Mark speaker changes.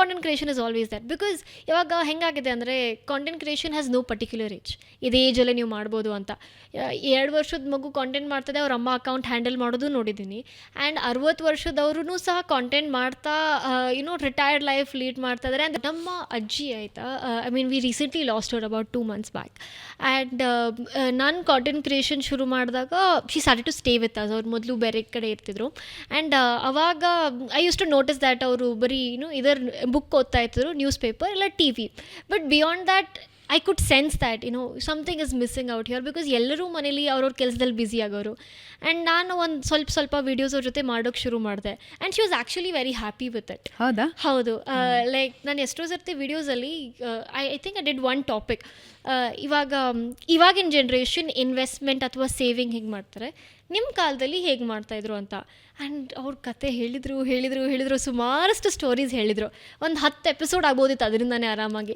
Speaker 1: Content creation is always that. Because ಇವಾಗ ಹೆಂಗಾಗಿದೆ ಅಂದರೆ content creation has no particular age. ಇದೇ ಏಜಲ್ಲೇ ನೀವು ಮಾಡ್ಬೋದು ಅಂತ. 2 ವರ್ಷದ ಮಗು ಕಾಂಟೆಂಟ್ ಮಾಡ್ತದೆ, ಅವ್ರ ಅಮ್ಮ ಅಕೌಂಟ್ ಹ್ಯಾಂಡಲ್ ಮಾಡೋದು ನೋಡಿದ್ದೀನಿ. ಆ್ಯಂಡ್ 60 ವರ್ಷದವ್ರೂ ಸಹ ಕಾಂಟೆಂಟ್ ಮಾಡ್ತಾ ರಿಟೈರ್ಡ್ ಲೈಫ್ ಲೀಡ್ ಮಾಡ್ತಾ ಇದ್ದಾರೆ. ಆ್ಯಂಡ್ ನಮ್ಮ ಅಜ್ಜಿ ಆಯಿತಾ, I mean we recently lost our about 2 months back. And ನಾನು ಕಾಂಟೆಂಟ್ ಕ್ರಿಯೇಷನ್ ಶುರು ಮಾಡಿದಾಗ she started to stay with us. ಅವ್ರು ಮೊದಲು ಬೇರೆ ಕಡೆ ಇರ್ತಿದ್ರು. ಆ್ಯಂಡ್ ಅವಾಗ I use to notice that ಅವರು ಬರೀ ಇದರ್ ಬುಕ್ ಓದ್ತಾ ಇರ್ತಿದ್ರು, ನ್ಯೂಸ್ ಪೇಪರ್ ಇಲ್ಲ TV. But beyond that I could sense that something is missing out here. Because ಎಲ್ಲರೂ ಮನೇಲಿ ಅವ್ರವ್ರ ಕೆಲಸದಲ್ಲಿ ಬ್ಯುಸಿ ಆಗೋರು. ಆ್ಯಂಡ್ ನಾನು ಒಂದು ಸ್ವಲ್ಪ ವೀಡಿಯೋಸ್ ಅವ್ರ ಜೊತೆ ಮಾಡೋಕ್ಕೆ ಶುರು ಮಾಡಿದೆ. And she was actually very happy with it.
Speaker 2: ಹೌದಾ?
Speaker 1: ಹೌದು. ಲೈಕ್ ನಾನು ಎಷ್ಟೋ ಸರ್ತಿ ವೀಡಿಯೋಸಲ್ಲಿ I think I did one topic. ಇವಾಗಿನ ಜನ್ರೇಷನ್ ಇನ್ವೆಸ್ಟ್ಮೆಂಟ್ ಅಥವಾ ಸೇವಿಂಗ್ ಹೇಗೆ ಮಾಡ್ತಾರೆ, ನಿಮ್ಮ ಕಾಲದಲ್ಲಿ ಹೇಗೆ ಮಾಡ್ತಾಯಿದ್ರು ಅಂತ. ಆ್ಯಂಡ್ ಅವ್ರ ಕತೆ ಹೇಳಿದರು ಸುಮಾರಷ್ಟು ಸ್ಟೋರೀಸ್ ಹೇಳಿದರು. ಒಂದು 10 ಎಪಿಸೋಡ್ ಆಗ್ಬೋದಿತ್ತು ಅದರಿಂದನೇ ಆರಾಮಾಗಿ.